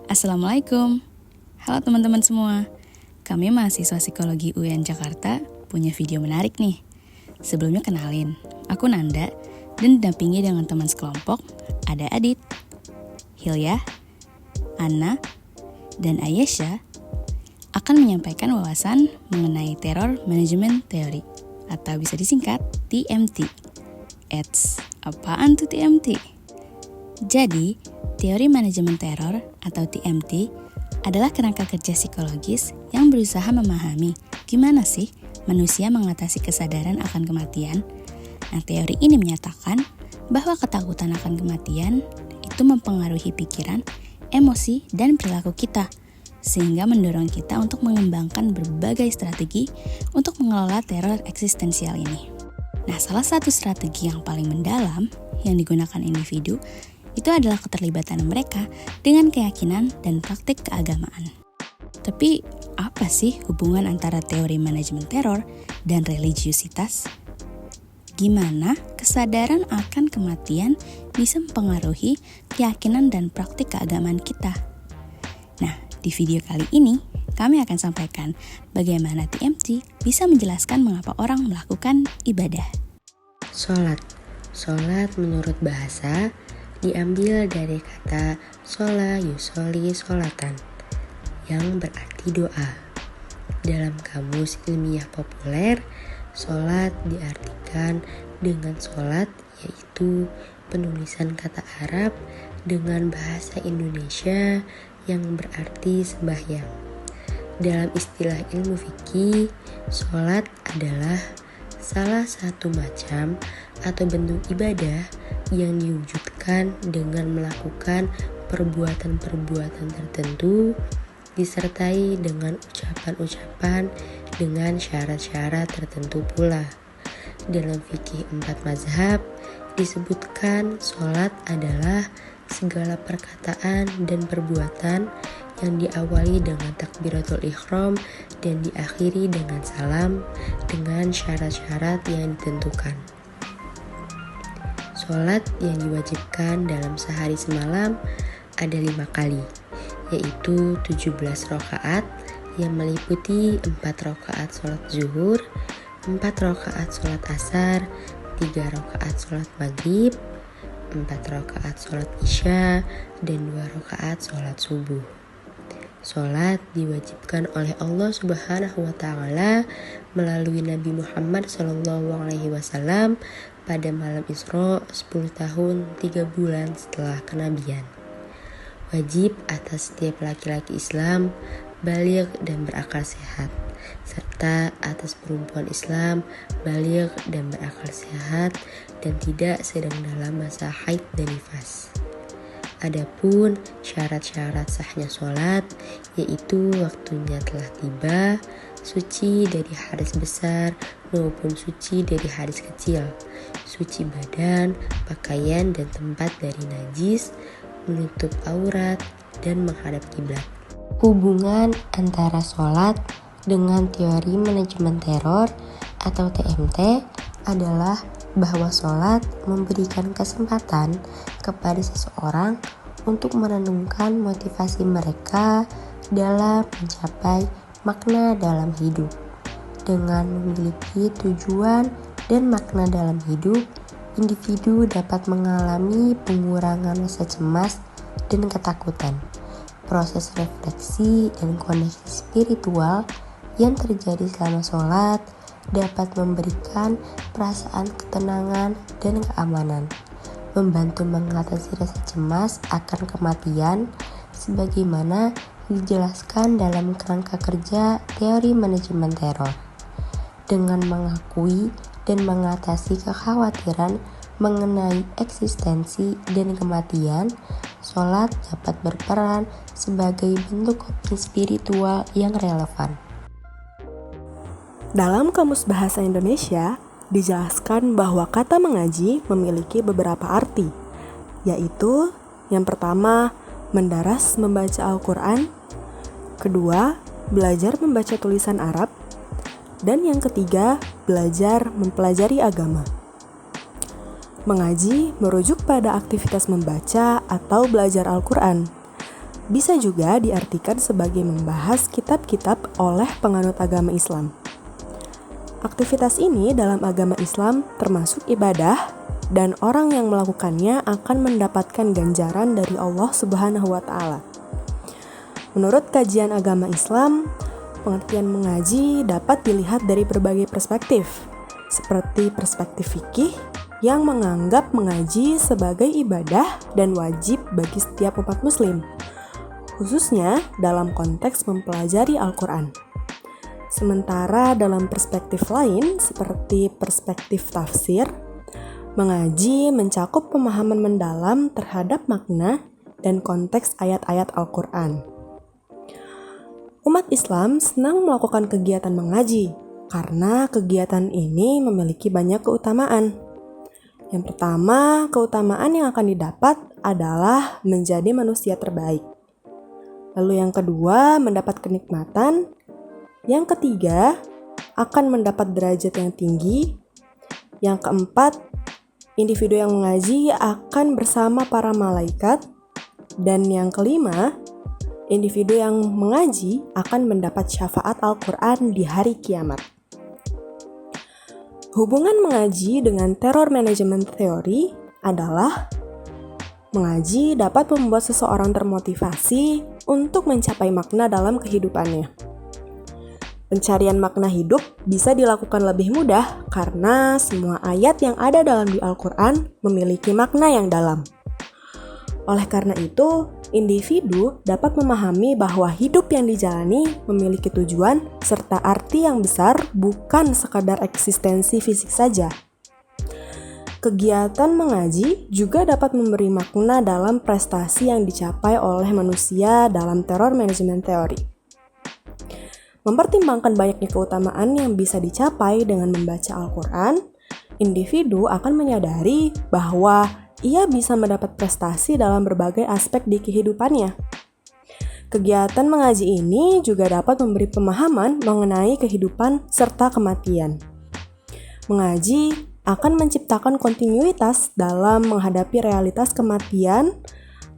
Assalamualaikum. Halo teman-teman semua. Kami mahasiswa psikologi UIN Jakarta punya video menarik nih. Sebelumnya kenalin, aku Nanda dan didampingi dengan teman sekelompok ada Adit, Hilya, Anna, dan Ayesha akan menyampaikan wawasan mengenai Terror Management Theory atau bisa disingkat TMT. Apaan tuh TMT? Jadi, teori manajemen teror atau TMT adalah kerangka kerja psikologis yang berusaha memahami gimana sih manusia mengatasi kesadaran akan kematian. Nah, teori ini menyatakan bahwa ketakutan akan kematian itu mempengaruhi pikiran, emosi, dan perilaku kita, sehingga mendorong kita untuk mengembangkan berbagai strategi untuk mengelola teror eksistensial ini. Nah, salah satu strategi yang paling mendalam yang digunakan individu itu adalah keterlibatan mereka dengan keyakinan dan praktik keagamaan. Tapi, apa sih hubungan antara teori manajemen teror dan religiusitas? Gimana kesadaran akan kematian bisa mempengaruhi keyakinan dan praktik keagamaan kita? Nah, di video kali ini, kami akan sampaikan bagaimana TMT bisa menjelaskan mengapa orang melakukan ibadah. Sholat menurut bahasa diambil dari kata shola yusoli sholatan yang berarti doa. Dalam kamus ilmiah populer, sholat diartikan dengan sholat yaitu penulisan kata Arab dengan bahasa Indonesia yang berarti sembahyang. Dalam istilah ilmu fikih, sholat adalah salah satu macam atau bentuk ibadah yang diwujudkan dengan melakukan perbuatan-perbuatan tertentu disertai dengan ucapan-ucapan dengan syarat-syarat tertentu pula. Dalam fikih 4 mazhab disebutkan sholat adalah segala perkataan dan perbuatan yang diawali dengan takbiratul ihram dan diakhiri dengan salam dengan syarat-syarat yang ditentukan. Sholat yang diwajibkan dalam sehari semalam ada 5 kali, yaitu 17 rakaat yang meliputi 4 rakaat sholat zuhur, 4 rakaat sholat asar, 3 rakaat sholat maghrib, 4 rakaat sholat isya, dan 2 rakaat sholat subuh. Sholat diwajibkan oleh Allah Subhanahu wa Ta'ala melalui Nabi Muhammad SAW pada malam Isra 10 tahun 3 bulan setelah kenabian. Wajib atas setiap laki-laki Islam baligh dan berakal sehat, serta atas perempuan Islam baligh dan berakal sehat dan tidak sedang dalam masa haid dan nifas. Adapun syarat-syarat sahnya sholat, yaitu waktunya telah tiba, suci dari hadas besar maupun suci dari hadas kecil, suci badan, pakaian dan tempat dari najis, menutup aurat, dan menghadap kiblat. Hubungan antara sholat dengan teori manajemen teror atau TMT adalah bahwa sholat memberikan kesempatan kepada seseorang untuk merenungkan motivasi mereka dalam mencapai makna dalam hidup. Dengan memiliki tujuan dan makna dalam hidup, individu dapat mengalami pengurangan rasa cemas dan ketakutan. Proses refleksi dan koneksi spiritual yang terjadi selama sholat dapat memberikan perasaan ketenangan dan keamanan, membantu mengatasi rasa cemas akan kematian sebagaimana dijelaskan dalam kerangka kerja teori manajemen teror. Dengan mengakui dan mengatasi kekhawatiran mengenai eksistensi dan kematian, sholat dapat berperan sebagai bentuk coping spiritual yang relevan. Dalam Kamus Bahasa Indonesia, dijelaskan bahwa kata mengaji memiliki beberapa arti, yaitu yang pertama, mendaras membaca Al-Quran, kedua, belajar membaca tulisan Arab, dan yang ketiga, belajar mempelajari agama. Mengaji merujuk pada aktivitas membaca atau belajar Al-Quran. bisa juga diartikan sebagai membahas kitab-kitab oleh penganut agama Islam. Aktivitas ini dalam agama Islam termasuk ibadah dan orang yang melakukannya akan mendapatkan ganjaran dari Allah Subhanahu wa Ta'ala. Menurut kajian agama Islam, pengertian mengaji dapat dilihat dari berbagai perspektif, seperti perspektif fikih yang menganggap mengaji sebagai ibadah dan wajib bagi setiap umat muslim, khususnya dalam konteks mempelajari Al-Quran. Sementara dalam perspektif lain, seperti perspektif tafsir, mengaji mencakup pemahaman mendalam terhadap makna dan konteks ayat-ayat Al-Quran. Umat Islam senang melakukan kegiatan mengaji karena kegiatan ini memiliki banyak keutamaan. Yang pertama, keutamaan yang akan didapat adalah menjadi manusia terbaik. Lalu yang kedua, mendapat kenikmatan. Yang ketiga, akan mendapat derajat yang tinggi. Yang keempat, individu yang mengaji akan bersama para malaikat. Dan yang kelima, individu yang mengaji akan mendapat syafaat Al-Quran di hari kiamat. Hubungan mengaji dengan terror management theory adalah mengaji dapat membuat seseorang termotivasi untuk mencapai makna dalam kehidupannya. Pencarian makna hidup bisa dilakukan lebih mudah karena semua ayat yang ada dalam di Al-Quran memiliki makna yang dalam. Oleh karena itu, individu dapat memahami bahwa hidup yang dijalani memiliki tujuan serta arti yang besar, bukan sekadar eksistensi fisik saja. Kegiatan mengaji juga dapat memberi makna dalam prestasi yang dicapai oleh manusia dalam terror management theory. Mempertimbangkan banyaknya keutamaan yang bisa dicapai dengan membaca Al-Quran, individu akan menyadari bahwa ia bisa mendapat prestasi dalam berbagai aspek di kehidupannya. Kegiatan mengaji ini juga dapat memberi pemahaman mengenai kehidupan serta kematian. Mengaji akan menciptakan kontinuitas dalam menghadapi realitas kematian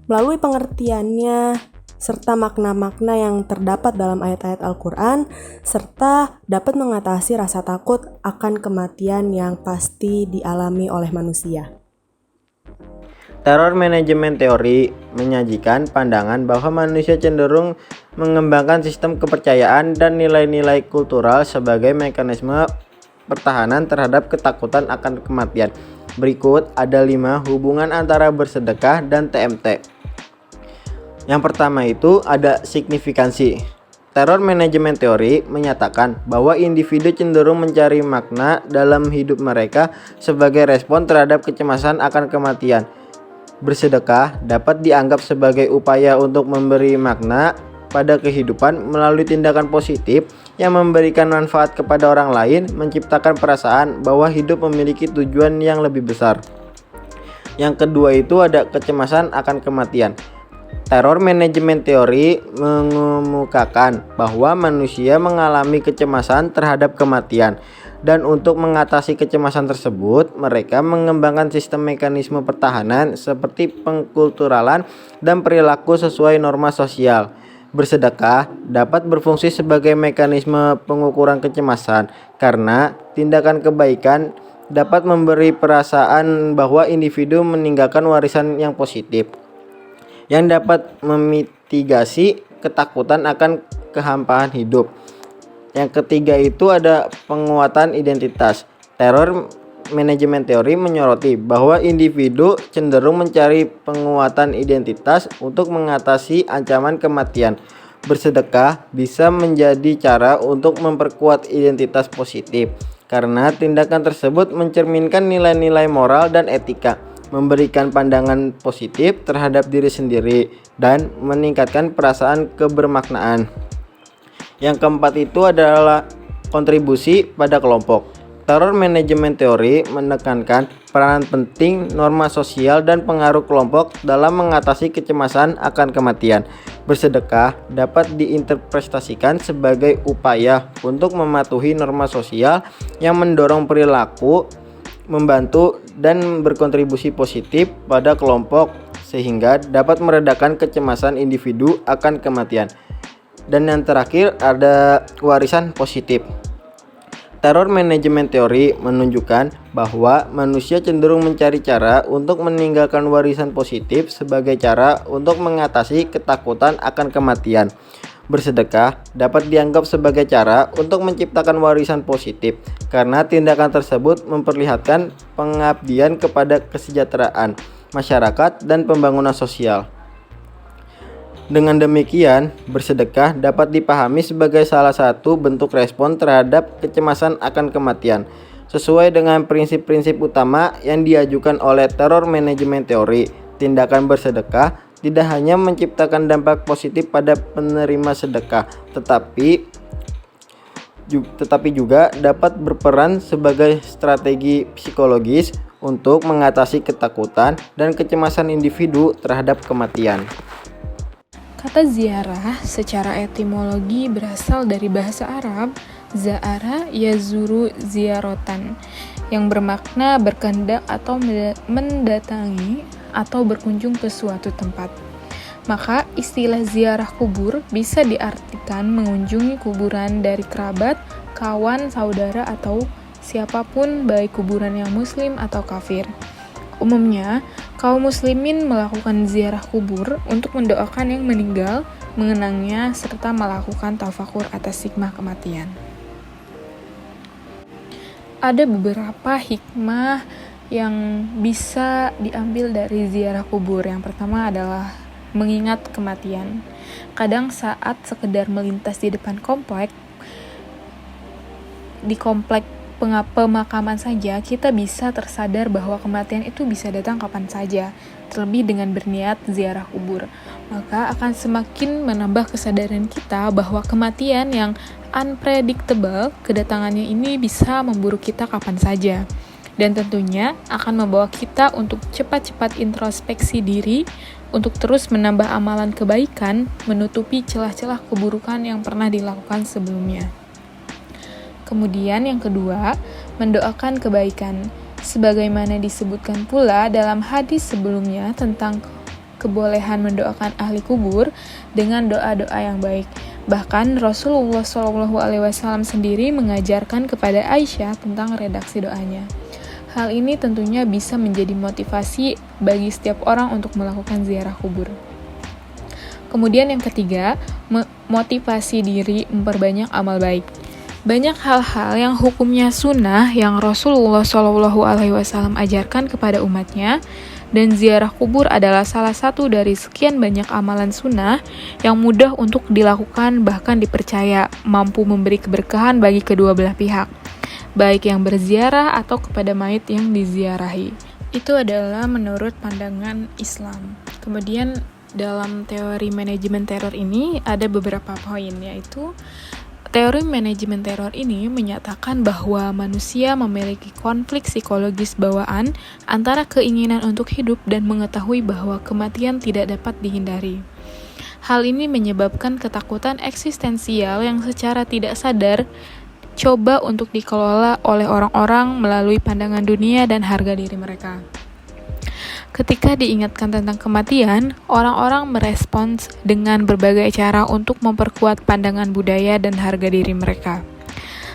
melalui pengertiannya serta makna-makna yang terdapat dalam ayat-ayat Al-Quran, serta dapat mengatasi rasa takut akan kematian yang pasti dialami oleh manusia. Terror management theory menyajikan pandangan bahwa manusia cenderung mengembangkan sistem kepercayaan dan nilai-nilai kultural sebagai mekanisme pertahanan terhadap ketakutan akan kematian. Berikut ada 5 hubungan antara bersedekah dan TMT. Yang pertama itu ada signifikansi. Terror management theory menyatakan bahwa individu cenderung mencari makna dalam hidup mereka sebagai respon terhadap kecemasan akan kematian. Bersedekah dapat dianggap sebagai upaya untuk memberi makna pada kehidupan melalui tindakan positif yang memberikan manfaat kepada orang lain, menciptakan perasaan bahwa hidup memiliki tujuan yang lebih besar. Yang kedua itu ada kecemasan akan kematian. Terror management theory mengemukakan bahwa manusia mengalami kecemasan terhadap kematian. Dan untuk mengatasi kecemasan tersebut, mereka mengembangkan sistem mekanisme pertahanan seperti pengkulturalan dan perilaku sesuai norma sosial. Bersedekah dapat berfungsi sebagai mekanisme pengukuran kecemasan karena tindakan kebaikan dapat memberi perasaan bahwa individu meninggalkan warisan yang positif, yang dapat memitigasi ketakutan akan kehampaan hidup. Yang ketiga itu ada penguatan identitas. Terror management theory menyoroti bahwa individu cenderung mencari penguatan identitas untuk mengatasi ancaman kematian. Bersedekah bisa menjadi cara untuk memperkuat identitas positif karena tindakan tersebut mencerminkan nilai-nilai moral dan etika, memberikan pandangan positif terhadap diri sendiri, dan meningkatkan perasaan kebermaknaan. Yang keempat itu adalah kontribusi pada kelompok. Terror management theory menekankan peranan penting norma sosial dan pengaruh kelompok dalam mengatasi kecemasan akan kematian. Bersedekah dapat diinterpretasikan sebagai upaya untuk mematuhi norma sosial yang mendorong perilaku, membantu dan berkontribusi positif pada kelompok sehingga dapat meredakan kecemasan individu akan kematian. Dan yang terakhir ada warisan positif. Teror manajemen teori menunjukkan bahwa manusia cenderung mencari cara untuk meninggalkan warisan positif sebagai cara untuk mengatasi ketakutan akan kematian. Bersedekah dapat dianggap sebagai cara untuk menciptakan warisan positif karena tindakan tersebut memperlihatkan pengabdian kepada kesejahteraan masyarakat dan pembangunan sosial. Dengan demikian, bersedekah dapat dipahami sebagai salah satu bentuk respon terhadap kecemasan akan kematian, sesuai dengan prinsip-prinsip utama yang diajukan oleh teror manajemen teori. Tindakan bersedekah tidak hanya menciptakan dampak positif pada penerima sedekah, tetapi juga dapat berperan sebagai strategi psikologis untuk mengatasi ketakutan dan kecemasan individu terhadap kematian. Kata ziarah secara etimologi berasal dari bahasa Arab za'ara yazuru ziaratan, yang bermakna berkehendak atau mendatangi atau berkunjung ke suatu tempat. Maka istilah ziarah kubur bisa diartikan mengunjungi kuburan dari kerabat, kawan, saudara, atau siapapun, baik kuburan yang muslim atau kafir. Umumnya, kaum muslimin melakukan ziarah kubur untuk mendoakan yang meninggal, mengenangnya, serta melakukan tafakur atas hikmah kematian. Ada beberapa hikmah yang bisa diambil dari ziarah kubur. Yang pertama adalah mengingat kematian. Kadang saat sekedar melintas di depan komplek pemakaman saja, kita bisa tersadar bahwa kematian itu bisa datang kapan saja. Terlebih dengan berniat ziarah kubur, maka akan semakin menambah kesadaran kita bahwa kematian yang unpredictable, kedatangannya ini bisa memburu kita kapan saja. Dan tentunya akan membawa kita untuk cepat-cepat introspeksi diri, untuk terus menambah amalan kebaikan, menutupi celah-celah keburukan yang pernah dilakukan sebelumnya. Kemudian yang kedua, mendoakan kebaikan. Sebagaimana disebutkan pula dalam hadis sebelumnya tentang kebolehan mendoakan ahli kubur dengan doa-doa yang baik. Bahkan Rasulullah SAW sendiri mengajarkan kepada Aisyah tentang redaksi doanya. Hal ini tentunya bisa menjadi motivasi bagi setiap orang untuk melakukan ziarah kubur. Kemudian yang ketiga, motivasi diri memperbanyak amal baik. Banyak hal-hal yang hukumnya sunnah yang Rasulullah SAW ajarkan kepada umatnya, dan ziarah kubur adalah salah satu dari sekian banyak amalan sunnah yang mudah untuk dilakukan, bahkan dipercaya mampu memberi keberkahan bagi kedua belah pihak, baik yang berziarah atau kepada mayit yang diziarahi. Itu adalah menurut pandangan Islam. Kemudian dalam teori manajemen teror ini ada beberapa poin, yaitu teori manajemen teror ini menyatakan bahwa manusia memiliki konflik psikologis bawaan antara keinginan untuk hidup dan mengetahui bahwa kematian tidak dapat dihindari. Hal ini menyebabkan ketakutan eksistensial yang secara tidak sadar coba untuk dikelola oleh orang-orang melalui pandangan dunia dan harga diri mereka. Ketika diingatkan tentang kematian, orang-orang merespons dengan berbagai cara untuk memperkuat pandangan budaya dan harga diri mereka.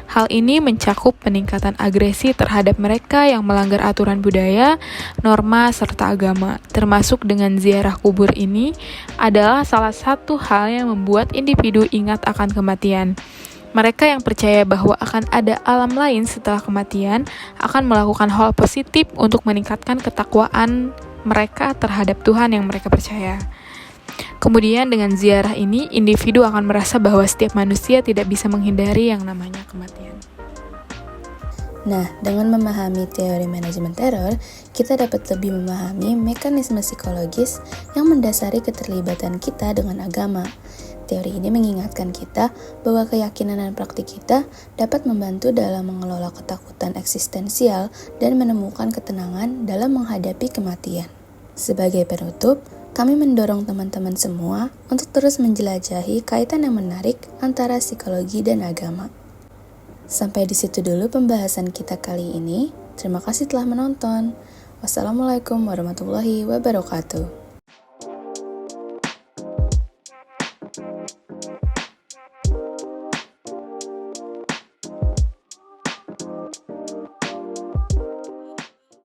Hal ini mencakup peningkatan agresi terhadap mereka yang melanggar aturan budaya, norma, serta agama. Termasuk dengan ziarah kubur ini adalah salah satu hal yang membuat individu ingat akan kematian. Mereka yang percaya bahwa akan ada alam lain setelah kematian akan melakukan hal positif untuk meningkatkan ketakwaan mereka terhadap Tuhan yang mereka percaya. Kemudian dengan ziarah ini, individu akan merasa bahwa setiap manusia tidak bisa menghindari yang namanya kematian. Nah, dengan memahami teori manajemen teror, kita dapat lebih memahami mekanisme psikologis yang mendasari keterlibatan kita dengan agama. Teori ini mengingatkan kita bahwa keyakinan dan praktik kita dapat membantu dalam mengelola ketakutan eksistensial dan menemukan ketenangan dalam menghadapi kematian. Sebagai penutup, kami mendorong teman-teman semua untuk terus menjelajahi kaitan yang menarik antara psikologi dan agama. Sampai di situ dulu pembahasan kita kali ini. Terima kasih telah menonton. Wassalamualaikum warahmatullahi wabarakatuh. podcast.